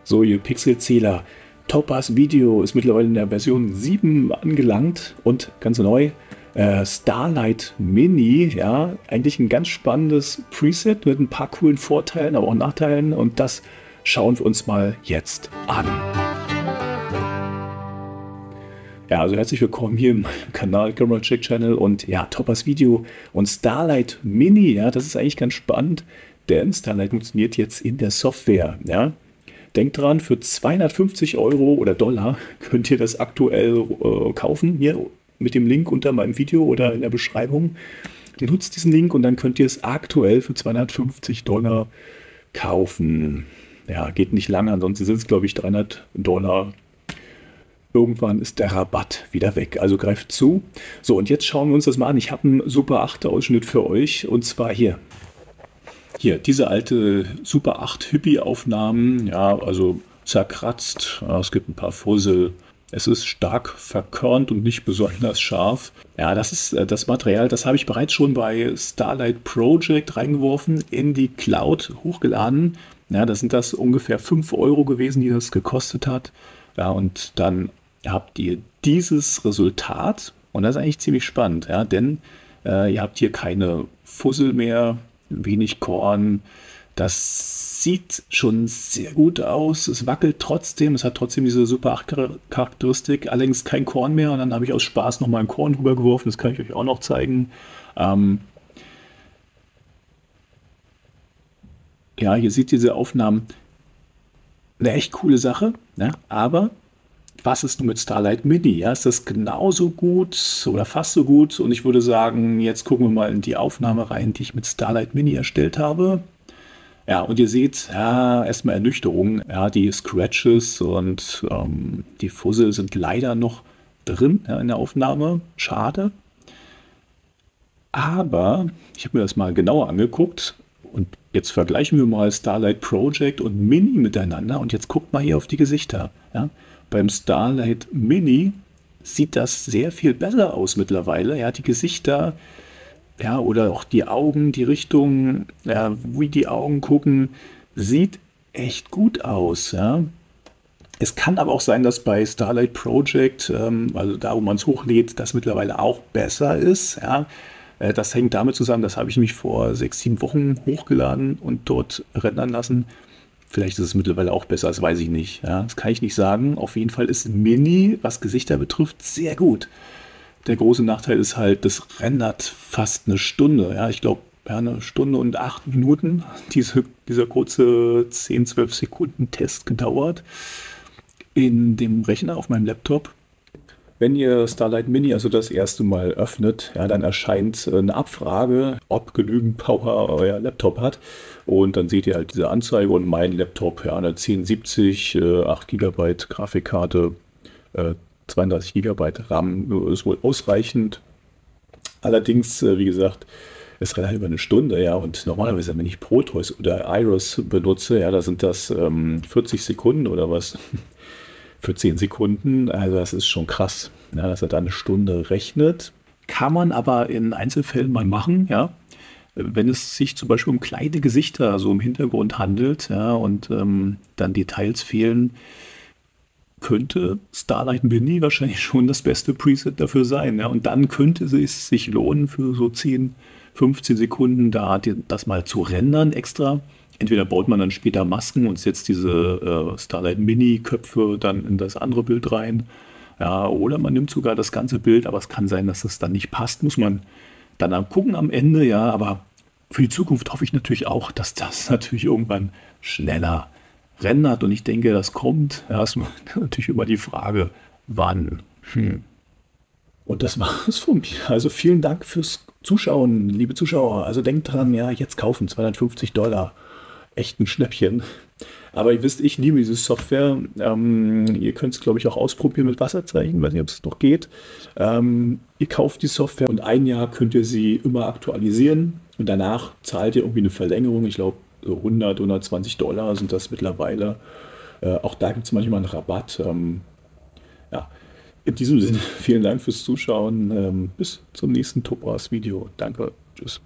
So, ihr Pixelzähler, Topaz Video ist mittlerweile in der Version 7 angelangt und ganz neu. Starlight Mini, ja, eigentlich ein ganz spannendes Preset mit ein paar coolen Vorteilen, aber auch Nachteilen, und das schauen wir uns mal jetzt an. Ja, also herzlich willkommen hier im Kanal Camera Check Channel und ja, Topaz Video und Starlight Mini, ja, das ist eigentlich ganz spannend, denn Starlight funktioniert jetzt in der Software, ja. Denkt dran, für 250 Euro oder Dollar könnt ihr das aktuell kaufen, hier mit dem Link unter meinem Video oder in der Beschreibung. Nutzt diesen Link und dann könnt ihr es aktuell für 250 Dollar kaufen. Ja, geht nicht lange, ansonsten sind es, glaube ich, 300 Dollar. Irgendwann ist der Rabatt wieder weg, also greift zu. So, und jetzt schauen wir uns das mal an. Ich habe einen Super 8 Ausschnitt für euch, und zwar hier. Hier, diese alte Super 8 Hippie-Aufnahmen, ja, also zerkratzt, ja, es gibt ein paar Fussel. Es ist stark verkörnt und nicht besonders scharf. Ja, das ist das Material, das habe ich bereits schon bei Starlight Project reingeworfen, in die Cloud hochgeladen. Ja, da sind das ungefähr 5 Euro gewesen, die das gekostet hat. Ja, und dann habt ihr dieses Resultat, und das ist eigentlich ziemlich spannend, ja, denn ihr habt hier keine Fussel mehr, wenig Korn. Das sieht schon sehr gut aus. Es wackelt trotzdem. Es hat trotzdem diese Super 8 Charakteristik. Allerdings kein Korn mehr. Und dann habe ich aus Spaß nochmal ein Korn drüber geworfen. Das kann ich euch auch noch zeigen. Ja, hier seht ihr diese Aufnahmen. Eine echt coole Sache. Ne? Aber was ist nun mit Starlight Mini? Ja, ist das genauso gut oder fast so gut? Und ich würde sagen, jetzt gucken wir mal in die Aufnahme rein, die ich mit Starlight Mini erstellt habe. Ja, und ihr seht, ja, erstmal Ernüchterung. Ja, die Scratches und die Fussel sind leider noch drin, ja, in der Aufnahme. Schade. Aber ich habe mir das mal genauer angeguckt. Und jetzt vergleichen wir mal Starlight Project und Mini miteinander. Und jetzt guckt mal hier auf die Gesichter. Ja. Beim Starlight Mini sieht das sehr viel besser aus mittlerweile. Ja, die Gesichter, ja, oder auch die Augen, die Richtung, ja, wie die Augen gucken, sieht echt gut aus. Ja. Es kann aber auch sein, dass bei Starlight Project, also da, wo man es hochlädt, das mittlerweile auch besser ist. Ja. Das hängt damit zusammen, das habe ich mich vor 6, 7 Wochen hochgeladen und dort rendern lassen. Vielleicht ist es mittlerweile auch besser, das weiß ich nicht. Ja, das kann ich nicht sagen. Auf jeden Fall ist Mini, was Gesichter betrifft, sehr gut. Der große Nachteil ist halt, das rendert fast eine Stunde. Ja, ich glaube, ja, eine Stunde und 8 Minuten. Dieser kurze 10, 12 Sekunden Test gedauert in dem Rechner auf meinem Laptop. Wenn ihr Starlight Mini also das erste Mal öffnet, ja, dann erscheint eine Abfrage, ob genügend Power euer Laptop hat. Und dann seht ihr halt diese Anzeige, und mein Laptop, ja, eine 1070, 8 GB Grafikkarte, 32 GB RAM ist wohl ausreichend. Allerdings, wie gesagt, es rennt halt über eine Stunde, ja, und normalerweise, wenn ich Proteus oder Iris benutze, ja, da sind das 40 Sekunden oder was. Für 10 Sekunden, also das ist schon krass, ja, dass er da eine Stunde rechnet. Kann man aber in Einzelfällen mal machen, ja. Wenn es sich zum Beispiel um kleine Gesichter so im Hintergrund handelt, ja, und dann Details fehlen, könnte Starlight Mini wahrscheinlich schon das beste Preset dafür sein. Ja. Und dann könnte es sich lohnen, für so 10, 15 Sekunden da das mal zu rendern extra. Entweder baut man dann später Masken und setzt diese Starlight Mini-Köpfe dann in das andere Bild rein. Ja, oder man nimmt sogar das ganze Bild, aber es kann sein, dass das dann nicht passt. Muss man dann gucken am Ende, ja. Aber für die Zukunft hoffe ich natürlich auch, dass das natürlich irgendwann schneller rendert. Und ich denke, das kommt. Ja, ist natürlich immer die Frage, wann. Und das war es von mir. Also vielen Dank fürs Zuschauen, liebe Zuschauer. Also denkt dran, ja, jetzt kaufen, 250 Dollar. Echt ein Schnäppchen. Aber ihr wisst, ich liebe diese Software. Ihr könnt es, glaube ich, auch ausprobieren mit Wasserzeichen. Weiß nicht, ob es noch geht. Ihr kauft die Software und ein Jahr könnt ihr sie immer aktualisieren. Und danach zahlt ihr irgendwie eine Verlängerung. Ich glaube, so 100, 120 Dollar sind das mittlerweile. Auch da gibt es manchmal einen Rabatt. Ja, in diesem Sinne, vielen Dank fürs Zuschauen. Bis zum nächsten Topaz-Video. Danke. Tschüss.